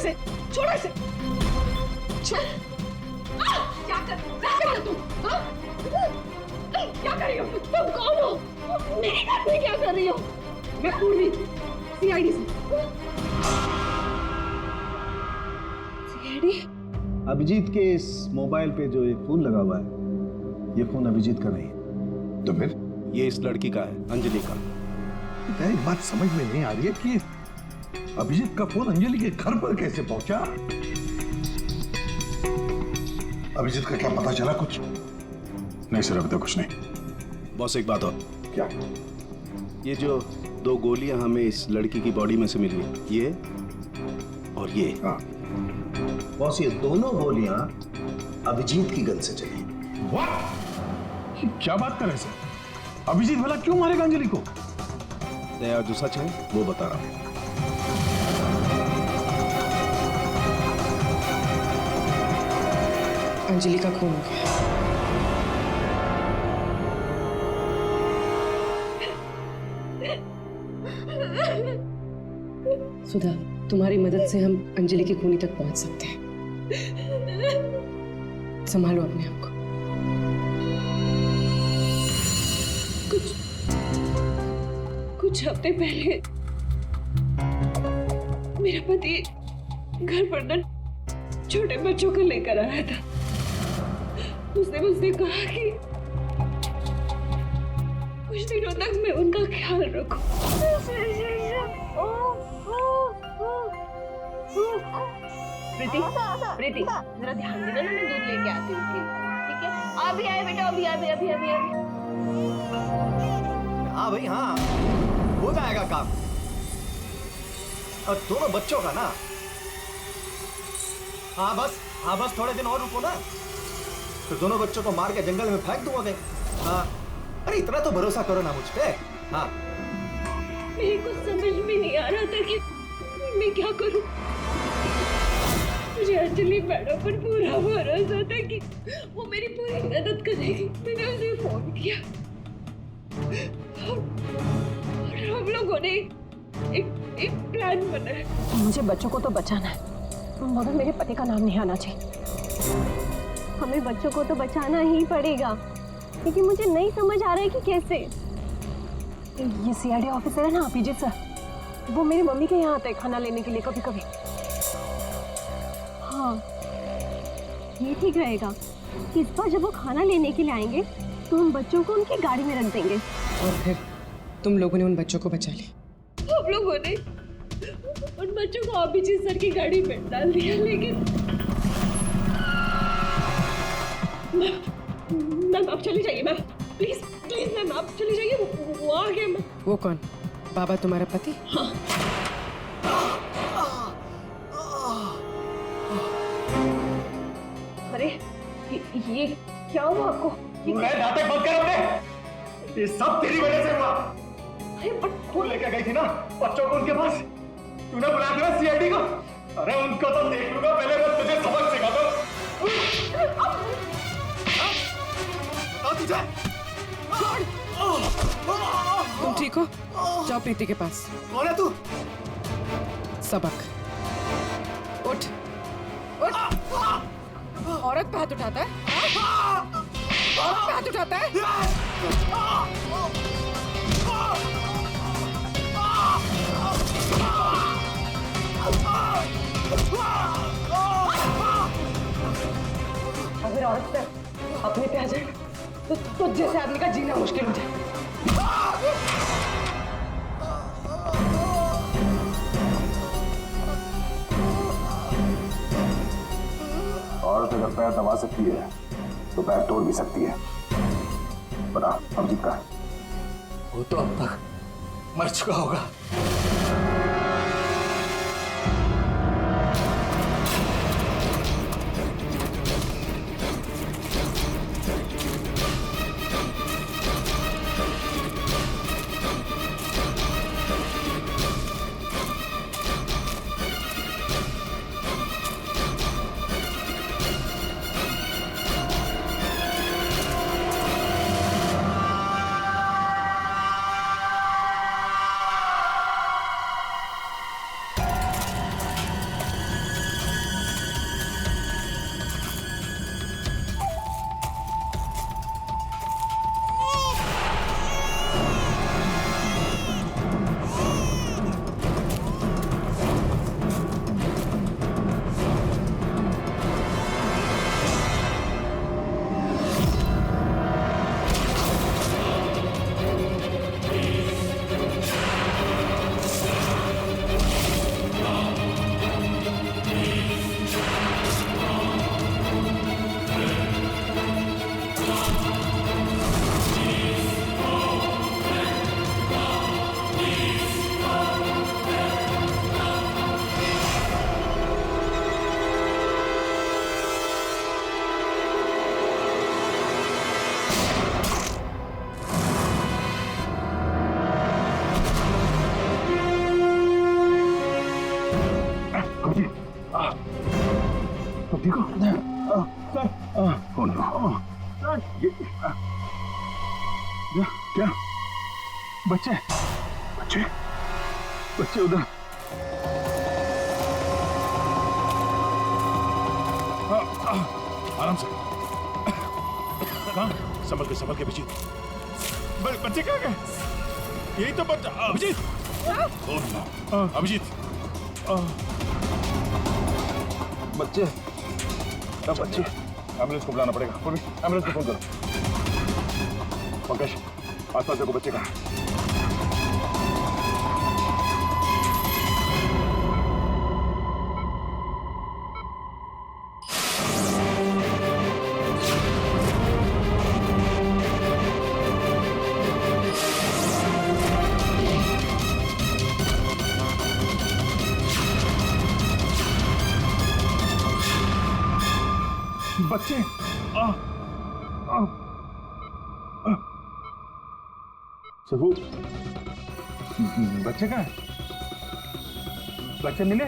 इसे, छोड़ो इसे। क्या कर रही हो तुम? क्या कर रही हो? तुम कौन हो? मेरे घर में क्या कर रही हो? मैं पूर्वी, सीआईडी से। सीआईडी? अभिजीत के इस मोबाइल पे जो एक फोन लगा हुआ है, ये फोन अभिजीत का नहीं है। तो फिर ये इस लड़की का है, अंजलि का। एक बात समझ में नहीं आ रही है कि अभिजीत का फोन अंजलि के घर पर कैसे पहुंचा? अभिजीत का क्या पता चला कुछ? नहीं सर, अभी तो कुछ नहीं। बॉस एक बात और। क्या? ये जो 2 गोलियां हमें इस लड़की की बॉडी में से मिली, ये और ये। हाँ। बॉस ये दोनों गोलियां अभिजीत की गन से चली। What? क्या बात कर रहे हैं सर? अभिजीत भला क्यों मारेगा अंजलि को? दया जो सच है वो बता रहा हूं। अंजलि का खून हो गया। सुधा, तुम्हारी मदद से हम अंजलि की खूनी तक पहुंच सकते हैं। संभालो अपने आप को। कुछ हफ्ते पहले मेरा पति घर पर न छोटे बच्चों को लेकर आया था। उसने मुझसे कहा कि कुछ दिनों तक मैं उनका ख्याल रखूं। प्रीति, प्रीति, जरा ध्यान देना ना, मैं दूध लेके आती हूँ, ठीक है? अभी आए बेटा, अभी। हाँ भाई हाँ, हो जाएगा काम। और दोनों बच्चों का ना, हाँ बस थोड़े दिन और रुको ना, फिर दोनों बच्चों को मार के जंगल में फेंक दूंगा कहीं। हाँ, अरे इतना तो भरोसा करो ना मुझ पे। हाँ, मेरे को समझ में नहीं आ रहा था कि मैं क्या करूं। मुझे अंजलि मैडम पर पूरा भरोसा था कि वो मेरी पूरी मदद करेगी। मैंने उसे फोन किया और हम लोगों ने एक प्लान बनाया। मुझे बच्चों को तो बचाना है, मगर मेरे पति का नाम नहीं आना चाहिए। हमें बच्चों को तो बचाना ही पड़ेगा, लेकिन मुझे नहीं समझ आ रहा है कि कैसे। ये सीआईडी ऑफिसर है ना अभिजीत सर, वो मेरी मम्मी के यहाँ आते हैं खाना लेने के लिए कभी कभी। हाँ, ये ठीक रहेगा कि इस बार जब वो खाना लेने के लिए आएंगे तो हम बच्चों को उनकी गाड़ी में रख देंगे। और फिर तुम लोगों ने उन बच्चों को बचा लिया। हम लोगों ने उन बच्चों को अभिजीत सर की गाड़ी में डाल दिया, लेकिन मैम आप चली जाइए मैम, प्लीज मैम आप चली जाइए। वो आ गया मैम। वो कौन? बाबा तुम्हारा पति? हाँ। अरे ये क्या हुआ आपको? नाटक बंद कर अपने, ये सब तेरी वजह से हुआ। अरे बट तू लेकर गई थी ना बच्चों को उनके पास, तूने बुला दिया सीआईडी को। अरे उनको तो देख लूंगा, पहले मैं तुझे सबक सिखा दूं। बताओ तुझे। तुम ठीक हो? जाओ प्रीति के पास। कौन है तू? सबक। उठ। औरत पे हाथ उठाता है? औरत पे हाथ उठाता है? अगर औरत पे अपने पे आ जाए तो जैसे आदमी का जीना मुश्किल हो जाए। औरत अगर पैर दबा सकती है तो पैर तोड़ भी सकती है। बता अभिजीत कहाँ है? वो तो अब तक मर चुका होगा। Oh no. क्या? बच्चे? बच्चे? बच्चे उधर? आराम से। कहाँ? संभल के अभिजीत। बच्चे कहाँ गए? यही तो बच्चा। अभिजीत! अभिजीत! बच्चे? बच्चे? एम्बुलेंस को बुलाना पड़ेगा। एम्बुलेंस को फोन करो। पंकज, आसपास देखो बच्चे कहाँ? बच्चे सबू बच्चे कहाँ? बच्चे मिले?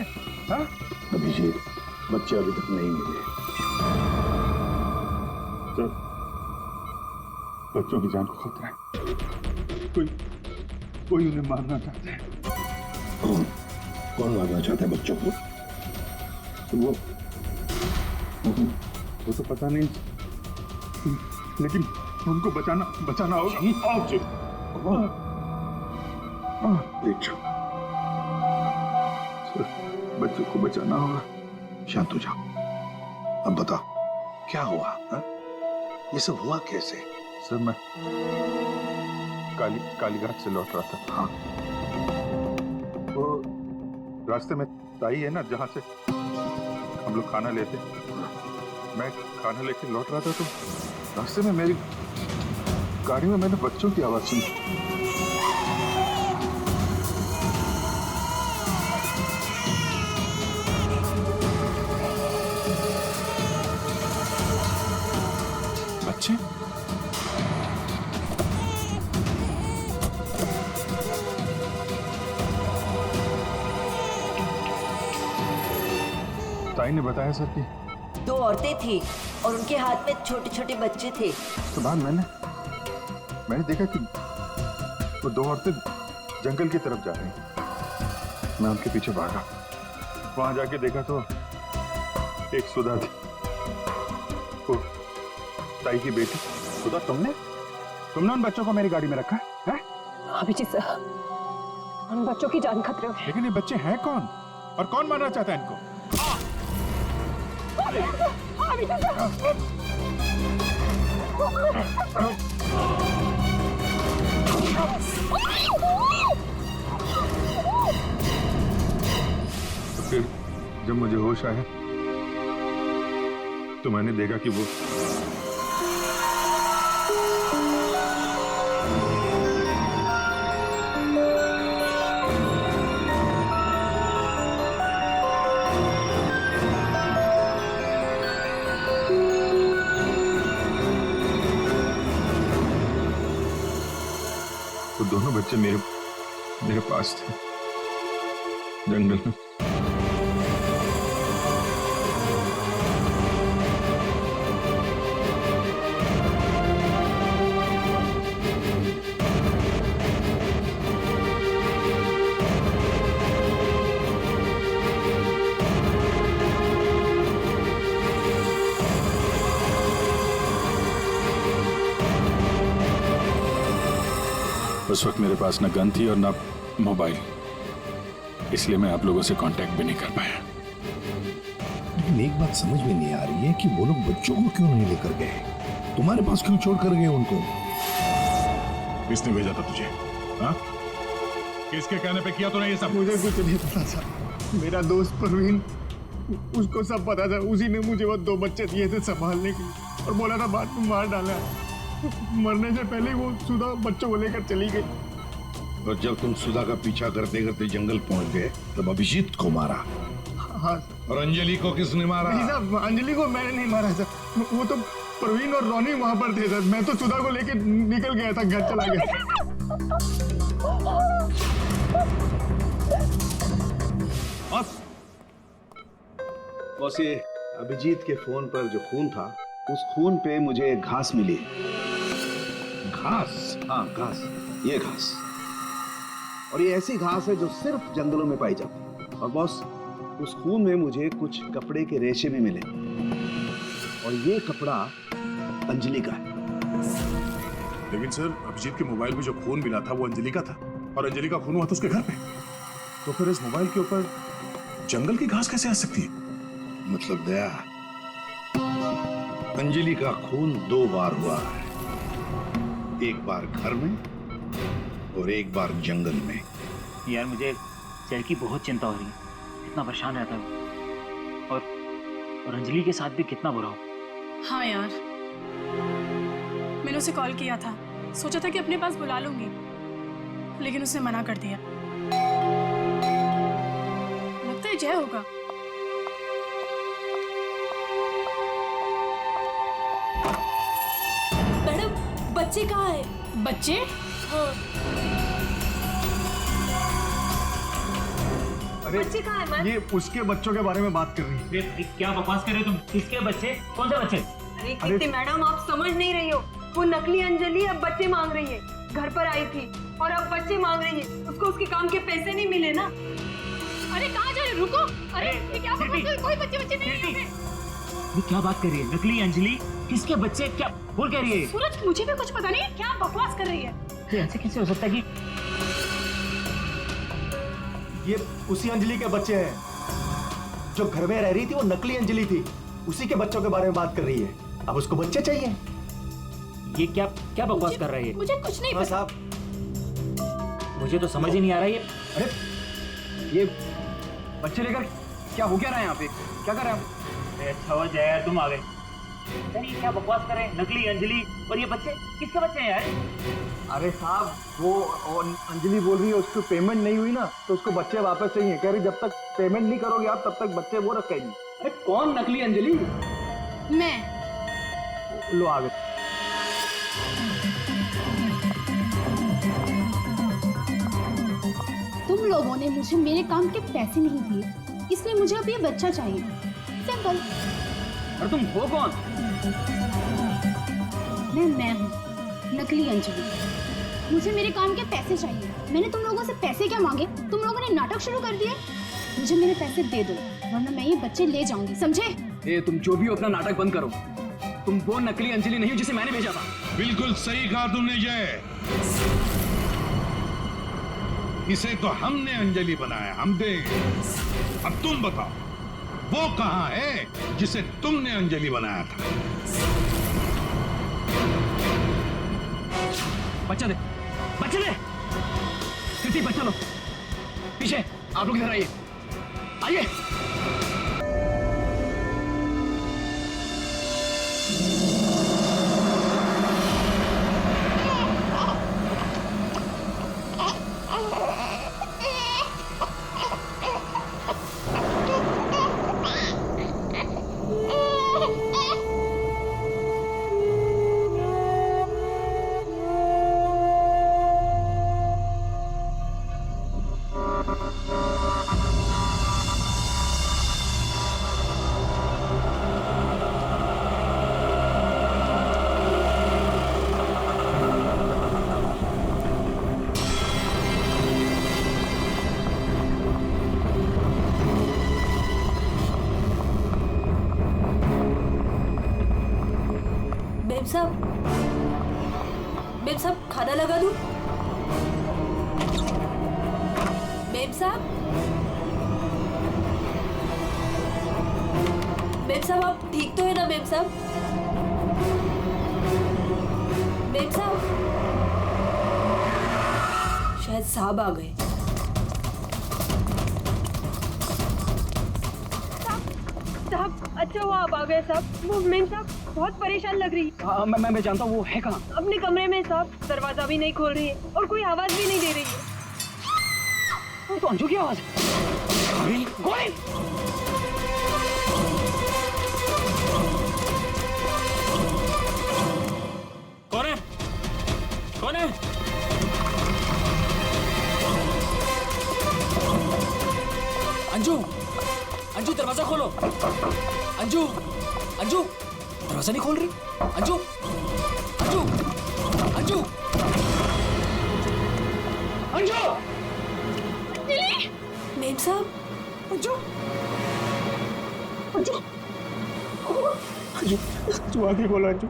हाँ? अभिजीत, बच्चे अभी तक नहीं मिले। सर, बच्चों की जान को खतरा है। कोई उन्हें मारना चाहता है। कौन मारना चाहता है बच्चों को? वो तो पता नहीं, लेकिन उनको बचाना होगा। आओ जी। बच्चों को बचाना होगा। शांत हो जाओ। अब बताओ क्या हुआ? हा? ये सब हुआ कैसे? सर, मैं कालीघाट से लौट रहा था। हाँ, वो रास्ते में ताई है ना, जहाँ से हम लोग खाना लेते। मैं खाना लेके लौट रहा था तो रास्ते में मेरी गाड़ी में मैंने बच्चों की आवाज सुनी। बच्चे? ताई ने बताया सर कि 2 औरतें थी और उनके हाथ में छोटे छोटे बच्चे थे। उसके बाद मैंने देखा कि वो 2 औरतें जंगल की तरफ जा रही। मैं उनके पीछे भागा। वहां जाके देखा तो एक सुधा थी, वो ताई की बेटी। सुधा, तुमने उन बच्चों को मेरी गाड़ी में रखा है? अभिजीत सर, उन बच्चों की जान खतरे में है। लेकिन ये बच्चे हैं कौन और कौन मारना चाहता है इनको? तो फिर जब मुझे होश आया तो मैंने देखा कि वो दोनों बच्चे मेरे पास थे जंगल में। उस वक्त मेरे पास न गन थी और न मोबाइल, इसलिए मैं आप लोगों से कांटेक्ट भी नहीं कर पाया। लेकिन एक बात समझ में नहीं आ रही है कि वो लोग बच्चों को क्यों नहीं लेकर गए? तुम्हारे पास क्यों छोड़ कर गए उनको? किसने भेजा था तुझे? हाँ? किसके कहने पे किया तूने ये सब? मुझे कुछ नहीं पता था। मेरा दोस्त परवीन, उसको सब पता था। उसी ने मुझे वो 2 बच्चे दिए थे संभालने के लिए और बोला था बाद में मार डाला। मरने से पहले वो सुधा बच्चों को लेकर चली गई। और जब तुम सुधा का पीछा करते करते जंगल पहुंच गए तब अभिजीत को मारा। हाँ। और अंजलि को किसने मारा? नहीं साहब, अंजलि को मैंने नहीं मारा सर। वो तो परवीन और रोनी वहां पर थे सर। मैं तो सुधा को लेकर निकल गया था, घर चला गया। बॉस, ये अभिजीत के फोन पर जो खून था उस खून पे मुझे घास मिली है। घास? हाँ घास, ये घास। और ये ऐसी घास है जो सिर्फ जंगलों में पाई जाती है। और बॉस, उस खून में मुझे कुछ कपड़े के रेशे भी मिले और ये कपड़ा अंजलि का है। लेकिन सर, अभिजीत के मोबाइल में जो खून मिला था वो अंजलि का था, और अंजलि का खून हुआ था उसके घर पे। तो फिर इस मोबाइल के ऊपर जंगल की घास कैसे आ सकती है? मतलब दया, अंजलि का खून 2 बार हुआ है, एक बार घर में और एक बार जंगल में। यार मुझे सर की बहुत चिंता हो रही है, कितना परेशान रहता है और अंजलि के साथ भी कितना बुरा हो। हाँ यार, मैंने उसे कॉल किया था, सोचा था कि अपने पास बुला लूंगी, लेकिन उसने मना कर दिया। लगता है जय होगा। मैडम, बच्चे कहाँ हैं? बच्चे? हाँ। अरे बच्चे कहाँ है मैम? ये उसके बच्चों के बारे में बात कर रही है। अरे क्या बकवास कर रहे हो तुम? किसके बच्चे? कौन से बच्चे? अरे कीर्ति मैडम, आप समझ नहीं रही हो। वो नकली अंजलि अब बच्चे मांग रही है। घर पर आई थी और अब बच्चे मांग रही है। उसको उसके काम के पैसे नहीं मिले ना। अरे कहाँ जा रहे हो? रुको। अरे ये क्या बकवास कर रही हो? कोई बच्चे नहीं है यहाँ पे। ये क्या बात कर रही है? नकली अंजलि? किसके बच्चे? क्या बोल कह रही है? सूरज, मुझे भी कुछ पता नहीं है, क्या बकवास कर रही है। ये ऐसे कैसे हो सकता है कि ये उसी अंजलि के बच्चे हैं जो घर में रह रही थी। वो नकली अंजलि थी, उसी के बच्चों के बारे में बात कर रही है। अब उसको बच्चे चाहिए। ये क्या क्या बकवास कर रही है? मुझे कुछ नहीं हाँ पता। साहब, मुझे तो समझ ही नहीं आ रहा है ये। अरे ये बच्चे लेकर क्या हो क्या रहा है यहाँ पे? क्या कर रहे हैं आप? अच्छा हुआ जय यार तुम आ गए। यार ये क्या बकवास कर रहे हैं? नकली अंजलि और ये बच्चे किसके बच्चे हैं यार? अरे साहब, वो अंजलि बोल रही है उसको पेमेंट नहीं हुई ना, तो उसको बच्चे वापस चाहिए। कह रही जब तक पेमेंट नहीं करोगे आप तब तक बच्चे वो रखेगी। अरे कौन नकली अंजलि? मैं। लो आ गए। तुम लोगों ने मुझे मेरे काम के पैसे नहीं दिए, इसलिए मुझे अब ये बच्चा चाहिए। सिंपल। और तुम हो कौन? मैं हूँ नकली अंजलि। मुझे मेरे काम के पैसे चाहिए। मैंने तुम लोगों से पैसे क्या मांगे? तुम लोगों ने नाटक शुरू कर दिया। मुझे मेरे पैसे दे दो, वरना मैं ये बच्चे ले जाऊंगी, समझे? ए, तुम जो भी हो अपना नाटक बंद करो। तुम वो नकली अंजलि नहीं हो जिसे मैंने भेजा था। बिल्कुल सही कहा तुमने जय। इसे तो हमने अंजलि बनाया, हम देंगे। अब तुम बताओ, वो कहाँ है जिसे तुमने अंजलि बनाया था? बच्चा दे, बच्चा दे। कृति, बच्चा लो। पीछे आप लोग इधर आइए, आइए। मेम साहब खाना लगा दूं? मेम साहब, आप ठीक तो है ना मेम साहब? मेम साहब, शायद साहब आ गए। साहब, अच्छा हुआ आप आ गए साहब। वो मेम साहब बहुत परेशान लग रही है। मैं जानता हूँ वो है कहाँ। अपने कमरे में साहब, दरवाजा भी नहीं खोल रही है और कोई आवाज भी नहीं दे रही है। तो अंजू की आवाज। गोली। कौन है? कौन है? अंजू, अंजू दरवाजा खोलो। अंजू, अंजू दरवाजा नहीं खोल रही। अंजू, अंजू, अंजू, अंजू, मेम साहब, अंजू, अंजू, अंजू, तू आगे बोलो अंजू।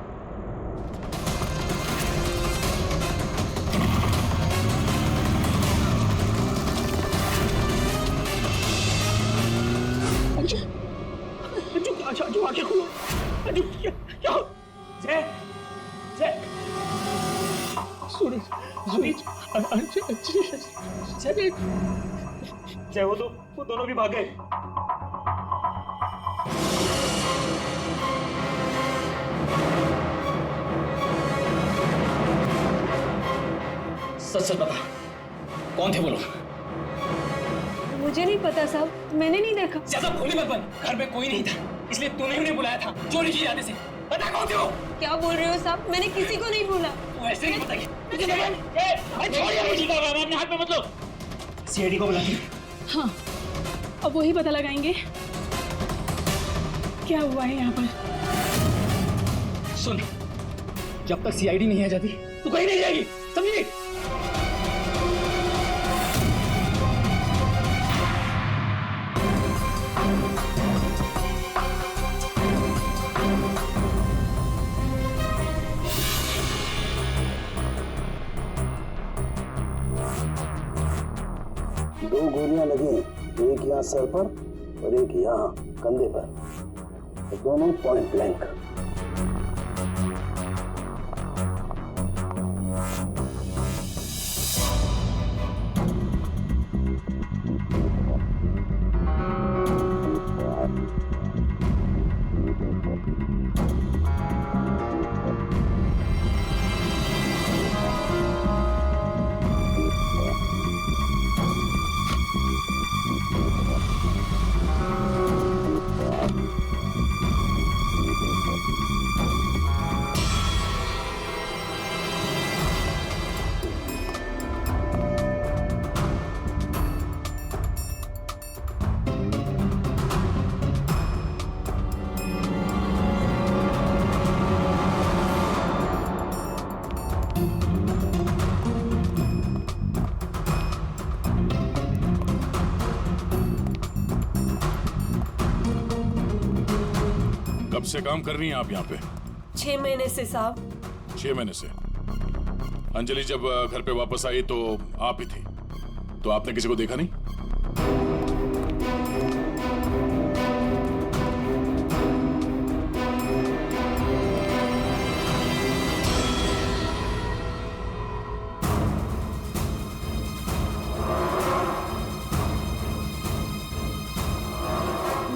अंजू, अंजू, अंजू आगे खोलो। अंजू, क्या? जय, जय, सुनो, सुनो, अंजू, जय, जय, वो दोनों भी भाग गए। सच सच बता, कौन थे वो लोग? मुझे नहीं पता साहब, मैंने नहीं देखा। ज्यादा भोली मत बन, घर में कोई नहीं था, इसलिए तूने उन्हें बुलाया था चोरी की इरादे से। बता कौन थे वो? क्या बोल रहे हो साहब, मैंने किसी को नहीं बोला। तू ऐसे नहीं बताएगी। अपने हाथ में मत लो। सीआईडी को बुलाती। हाँ, अब वही पता लगाएंगे क्या हुआ है यहाँ पर। सुन, जब तक सीआईडी नहीं आ जाती तू कहीं नहीं जाएगी, समझी? दो गोलियां लगी, एक यहाँ सर पर और एक यहाँ कंधे पर, दोनों पॉइंट ब्लैंक। कब से काम कर रही हैं आप यहाँ पे? 6 महीने से साहब। 6 महीने से। अंजलि जब घर पे वापस आई तो आप ही थी, तो आपने किसी को देखा नहीं?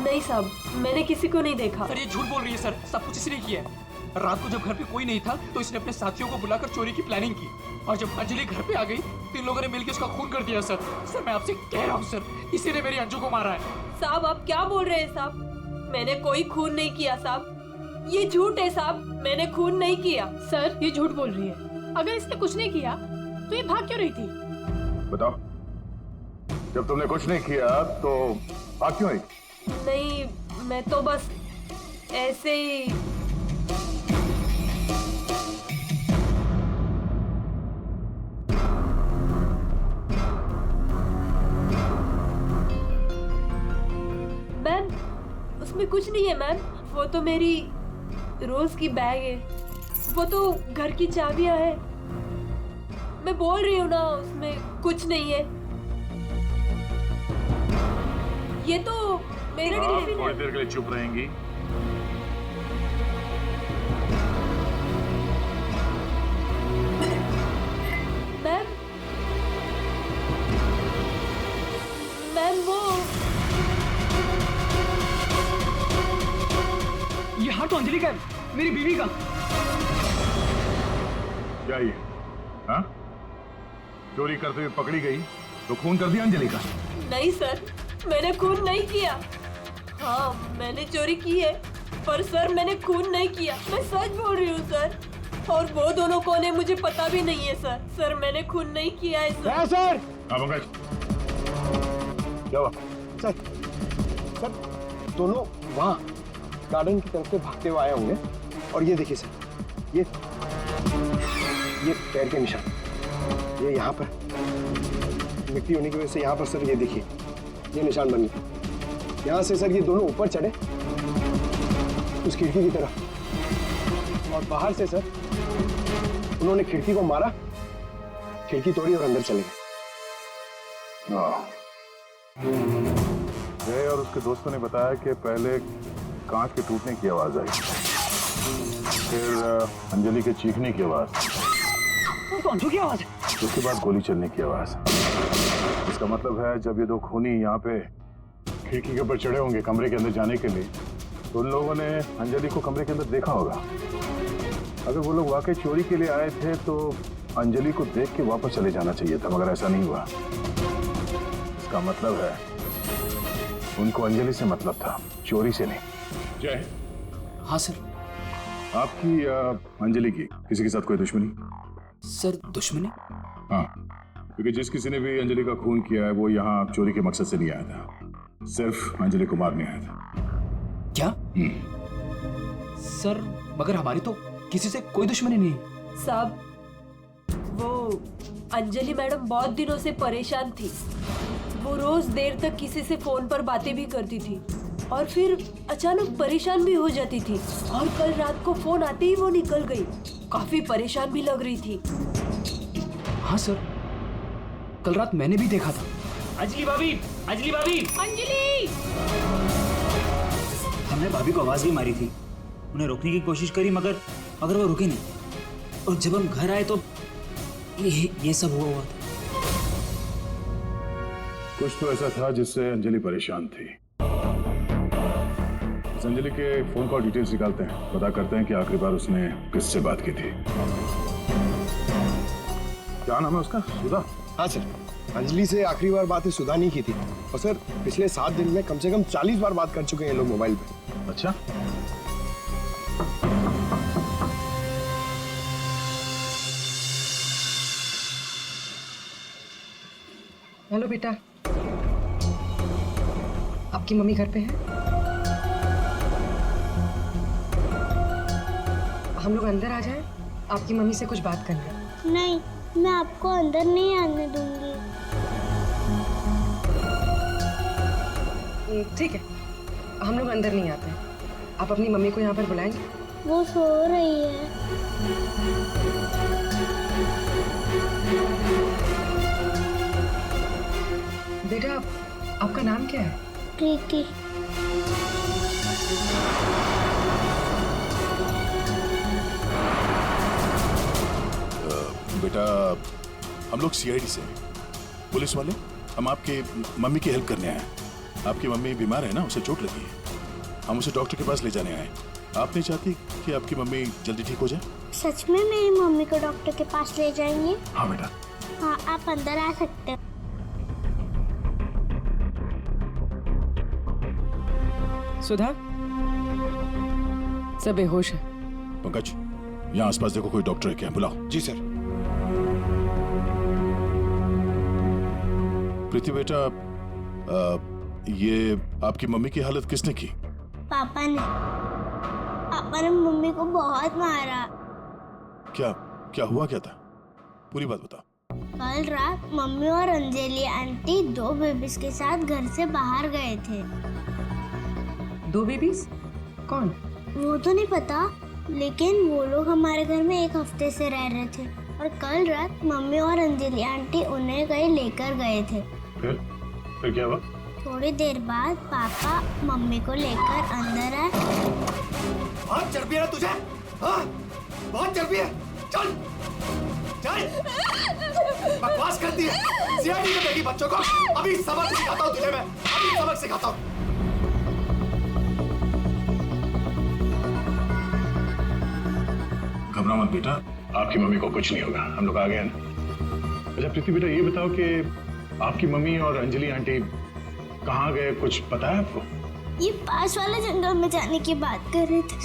नहीं साहब, मैंने किसी को नहीं देखा। सर ये झूठ बोल रही है सर, सब कुछ इसने किया है। रात को जब घर पे कोई नहीं था तो इसने अपने साथियों को बुलाकर चोरी की प्लानिंग की, और जब अंजलि घर पे आ गई तो इन लोगों ने मिलकर उसका खून कर दिया। सर मैं आपसे कह रहा हूँ सर, इसी ने मेरी अंजू को मारा है। साहब आप क्या बोल रहे हैं साहब, मैंने कोई खून नहीं किया साहब, ये झूठ है साहब, मैंने खून नहीं किया। सर ये झूठ बोल रही है, अगर इसने कुछ नहीं किया तो ये भाग क्यों रही थी? बताओ, जब तुमने कुछ नहीं किया तो भाग क्यों आई? नहीं, मैं तो बस ऐसे ही। मैम, उसमें कुछ नहीं है मैम, वो तो मेरी रोज की बैग है, वो तो घर की चाबियां है। मैं बोल रही हूँ ना, उसमें कुछ नहीं है। ये तो मेरे आप टिफिन थोड़ी है। देर के लिए चुप रहेंगी? मैम, मैम वो ये हाथ तो अंजलि का है, मेरी बीवी का। क्या ये? हाँ? चोरी करते हुए पकड़ी गई तो खून कर दिया अंजलि का? नहीं सर, मैंने खून नहीं किया। हाँ, मैंने चोरी की है, पर सर मैंने खून नहीं किया, मैं सच बोल रही हूँ सर। और वो दोनों कौन है मुझे पता भी नहीं है सर। सर मैंने खून नहीं किया है सर। सर। हाँ पंकज, क्या हुआ? सर दोनों वहाँ गार्डन की तरफ से भागते हुए आए होंगे, और ये देखिए सर, ये पैर के निशान, ये यहाँ पर मिट्टी होने की वजह से यहाँ पर सर ये देखिए ये निशान बन गए। यहाँ से सर ये दोनों ऊपर चढ़े उस खिड़की की तरफ, और बाहर से सर उन्होंने खिड़की को मारा, खिड़की तोड़ी और अंदर चले गए। जय और उसके दोस्तों ने बताया कि पहले कांच के टूटने की आवाज आई, फिर अंजलि के चीखने की आवाज, की आवाज है, उसके बाद गोली चलने की आवाज। इसका मतलब है जब ये दो खूनी यहाँ पे खिड़की के ऊपर चढ़े होंगे कमरे के अंदर जाने के लिए, तो उन लोगों ने अंजलि को कमरे के अंदर देखा होगा। अगर वो लोग वाकई चोरी के लिए आए थे तो अंजलि को देख के वापस चले जाना चाहिए था, मगर ऐसा नहीं हुआ। इसका मतलब है उनको अंजलि से मतलब था, चोरी से नहीं। जय, हाँ सर। आपकी अंजलि की किसी के साथ कोई दुश्मनी? सर दुश्मनी? हाँ, क्योंकि जिस किसी ने भी अंजलि का खून किया है वो यहाँ चोरी के मकसद से नहीं आया था, सिर्फ अंजलि को मारने आया था। क्या? सर मगर हमारी तो किसी से कोई दुश्मनी नहीं। साहब, वो अंजलि मैडम बहुत दिनों से परेशान थी। वो रोज देर तक किसी से फोन पर बातें भी करती थी और फिर अचानक परेशान भी हो जाती थी, और कल रात को फोन आते ही वो निकल गई। काफी परेशान भी लग रही थी। हाँ सर, कल रात मैंने भी देखा था। अंजलि भाभी, अंजलि भाभी, अंजलि! हमने भाभी को आवाज भी मारी थी, उन्हें रोकने की कोशिश करी, मगर वो रुके नहीं। और जब हम घर आए तो ये सब हुआ था। कुछ तो ऐसा था जिससे अंजलि परेशान थी। इस अंजलि के फोन कॉल डिटेल्स निकालते हैं, पता करते हैं कि आखिरी बार उसने किससे बात की थी। क्या नाम है उसका? सुधा? हाँ सर, अंजलि से आखिरी बार बात सुधा नहीं की थी, और सर पिछले 7 दिन में कम से कम 40 बार बात कर चुके हैं लोग मोबाइल पे। अच्छा, हेलो बेटा, आपकी मम्मी घर पे है? हम लोग अंदर आ जाएं? आपकी मम्मी से कुछ बात करनी है। नहीं, मैं आपको अंदर नहीं आने दूंगी। ठीक है, हम लोग अंदर नहीं आते हैं। आप अपनी मम्मी को यहाँ पर बुलाएंगे? वो सो रही है। बेटा, आपका नाम क्या है? प्रीति। बेटा, हम लोग सीआईडी से हैं, पुलिस वाले। हम आपके मम्मी की हेल्प करने आए हैं। आपकी मम्मी बीमार है ना, उसे चोट लगी है, हम उसे डॉक्टर के पास ले जाने आए। आप नहीं चाहती कि आपकी मम्मी जल्दी ठीक हो जाए? सच में मेरी मम्मी को डॉक्टर के पास ले जाएंगे? हाँ बेटा। हाँ, आप अंदर आ सकते हैं। सुधा, सब बेहोश है। पंकज, यहाँ आसपास देखो कोई डॉक्टर है क्या, बुलाओ। जी सर। प्रीति बेटा, ये आपकी मम्मी की हालत किसने की? पापा ने मम्मी को बहुत मारा। क्या हुआ क्या था? पूरी बात बताओ। कल रात मम्मी और अंजलि आंटी 2 बेबीज के साथ घर से बाहर गए थे। 2 बेबीज? कौन? वो तो नहीं पता, लेकिन वो लोग हमारे घर में 1 हफ्ते से रह रहे थे, और कल रात मम्मी और अंजलि आंटी उन्हें कहीं लेकर गए थे। फिर क्या हुआ? थोड़ी देर बाद पापा मम्मी को लेकर अंदर आए। बहुत चर्बी है तुझे? हाँ? बहुत चर्बी है। चल बकवास करती है। सीआईडी में बेटी बच्चों को अभी सबक सिखाता हूँ तुझे मैं, अभी सबक सिखाता हूँ। घबरा मत बेटा, आपकी मम्मी को कुछ नहीं होगा, हम लोग आ गए ना। अच्छा प्रीति बेटा, ये बताओ कि आपकी मम्मी और अंजलि आंटी कहाँ गए, कुछ पता है आपको? ये पास वाले जंगल में जाने की बात कर रहे थे।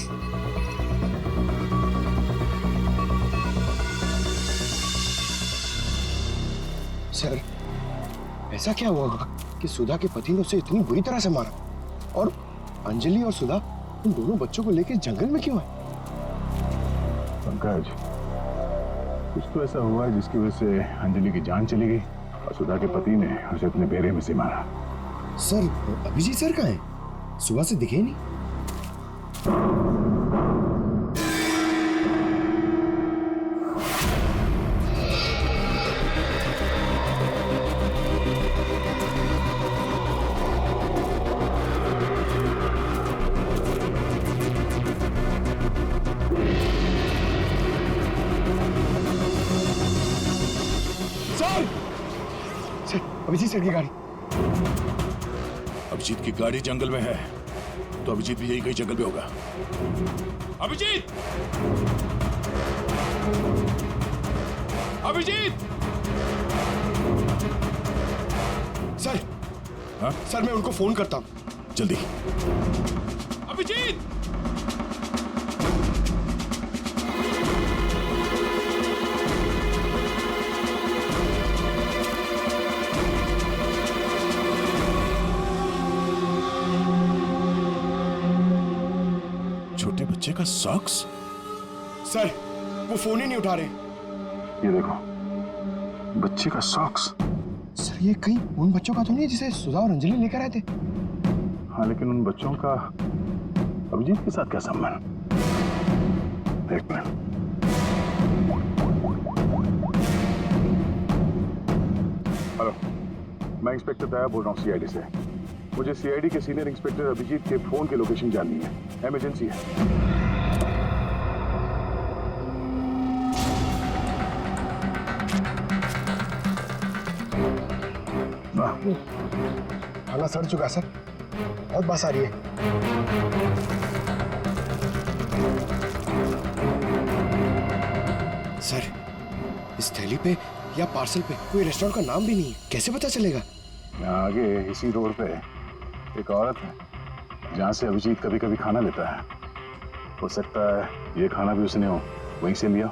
सर, ऐसा क्या हुआ होगा कि सुधा के पति ने उसे इतनी बुरी तरह से मारा, और अंजलि और सुधा उन दोनों बच्चों को लेकर जंगल में क्यों है? पंकज, कुछ तो ऐसा हुआ है जिसकी वजह से अंजलि की जान चली गई और सुधा के पति ने उसे अपने बेरे में से मारा। सर, अभिजीत सर कहाँ हैं? सुबह से दिखे ही नहीं। अभिजीत सर की गाड़ी। अभिजीत की गाड़ी जंगल में है, तो अभिजीत भी यही कहीं जंगल में होगा। अभिजीत! अभिजीत! सर, हाँ? सर मैं उनको फोन करता हूं। जल्दी। अभिजीत! छोटे बच्चे का सॉक्स? सर, वो फोन ही नहीं उठा रहे। ये देखो, बच्चे का सॉक्स। सर, ये कहीं उन बच्चों का तो नहीं जिसे सुधा और अंजलि लेकर आए थे? हाँ, लेकिन उन बच्चों का अभिजीत के साथ क्या संबंध? एक मिनट। हेलो, मैं इंस्पेक्टर दया बोल रहा हूँ सीआईडी से। मुझे सीआईडी के सीनियर इंस्पेक्टर अभिजीत के फोन की लोकेशन जाननी है, इमरजेंसी है। खाना सड़ चुका सर, बहुत बस आ रही है। सर, इस थैली पे या पार्सल पे कोई रेस्टोरेंट का नाम भी नहीं है, कैसे पता चलेगा? यहाँ आगे इसी रोड पे एक औरत है जहाँ से अभिजीत कभी कभी खाना लेता है। हो सकता है ये खाना भी उसने वहीं से लिया।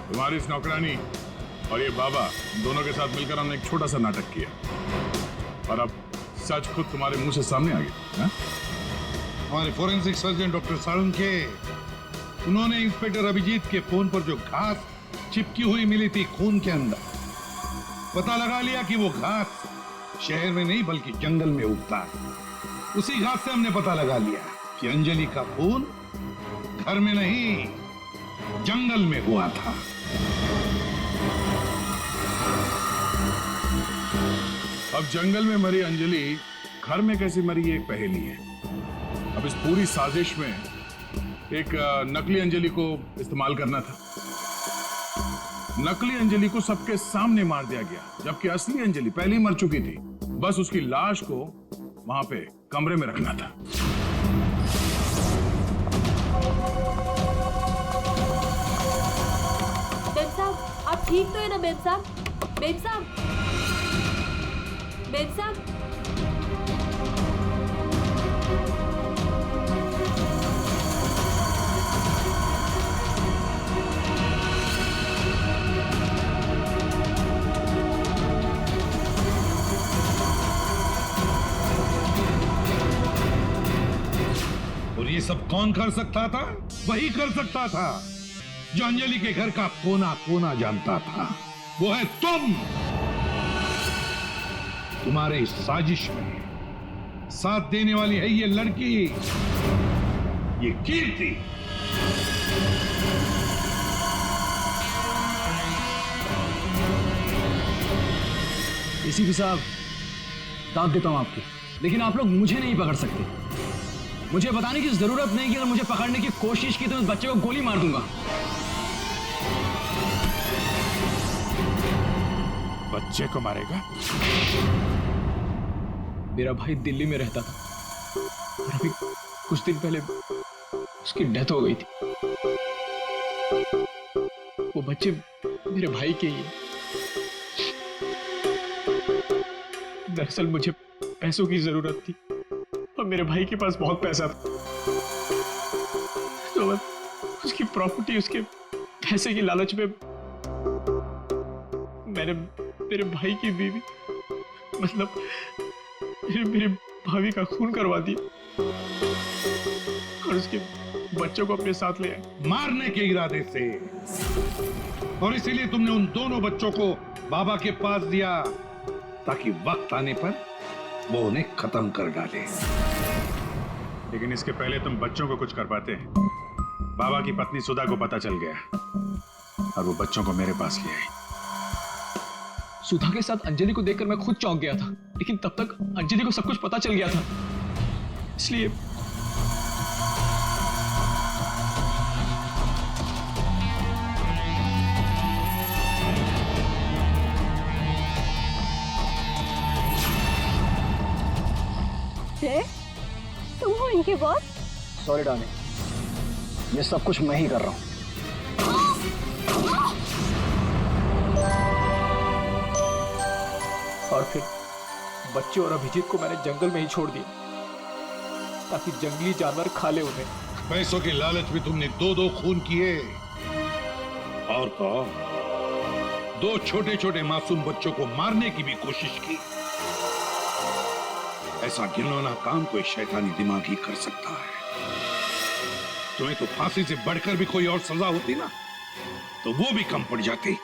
तुम्हारी इस नौकरानी और ये बाबा दोनों के साथ मिलकर हमने एक छोटा सा नाटक किया और अब सच खुद तुम्हारे मुंह से सामने आ गया। हमारे फोरेंसिक सर्जन डॉक्टर साळुंखे, उन्होंने इंस्पेक्टर अभिजीत के फोन पर जो घास चिपकी हुई मिली थी खून के अंदर, पता लगा लिया कि वो घास शहर में नहीं बल्कि जंगल में उगता है। उसी घास से हमने पता लगा लिया कि अंजलि का खून घर में नहीं जंगल में हुआ था। अब जंगल में मरी अंजलि घर में कैसे मरी, ये एक पहेली है। अब इस पूरी साजिश में एक नकली अंजलि को इस्तेमाल करना था। नकली अंजलि को सबके सामने मार दिया गया, जबकि असली अंजलि पहले ही मर चुकी थी। बस उसकी लाश को वहां पे कमरे में रखना था। बेब साहब, आप ठीक तो है ना बेब साहब? बेब साहब, बेब साहब, और ये सब कौन कर सकता था? वही कर सकता था जो अंजलि के घर का कोना कोना जानता था। वो है तुम। तुम्हारे इस साजिश में साथ देने वाली है ये लड़की, ये कीर्ति। एसीपी साहब, दाद देता हूं आपकी, लेकिन आप लोग मुझे नहीं पकड़ सकते। मुझे बताने की जरूरत नहीं कि अगर मुझे पकड़ने की कोशिश की तो उस बच्चे को गोली मार दूंगा। बच्चे को मारेगा? मेरा भाई दिल्ली में रहता था और अभी कुछ दिन पहले उसकी डेथ हो गई थी। वो बच्चे मेरे भाई के ही हैं। दरअसल मुझे पैसों की जरूरत थी और मेरे भाई के पास बहुत पैसा था, तो उसकी प्रॉपर्टी, उसके पैसे की लालच में मैंने मेरे भाई की बीवी, मतलब मेरे भाभी का खून करवा दिया। और उसके बच्चों को अपने साथ ले आए। मारने के इरादे से। और इसीलिए तुमने उन दोनों बच्चों को बाबा के पास दिया ताकि वक्त आने पर वो उन्हें खत्म कर डाले। लेकिन इसके पहले तुम बच्चों को कुछ कर पाते। बाबा की पत्नी सुधा को पता चल गया और वो बच्चों को मेरे पास ले आई। सुधा के साथ अंजलि को देखकर मैं खुद चौंक गया था, लेकिन तब तक अंजलि को सब कुछ पता चल गया था, इसलिए तुम हो इनके बॉस? सॉरी डार्लिंग, ये सब कुछ मैं ही कर रहा हूँ। और फिर बच्चे और अभिजीत को मैंने जंगल में ही छोड़ दिया ताकि जंगली जानवर खा ले उन्हें। पैसों के लालच में तुमने दो खून किए और तो और 2 छोटे-छोटे मासूम बच्चों को मारने की भी कोशिश की। ऐसा घिनौना काम कोई शैतानी दिमाग ही कर सकता है। तुम्हें तो फांसी से बढ़कर भी कोई और सजा होती ना, तो वो भी कम पड़ जाती।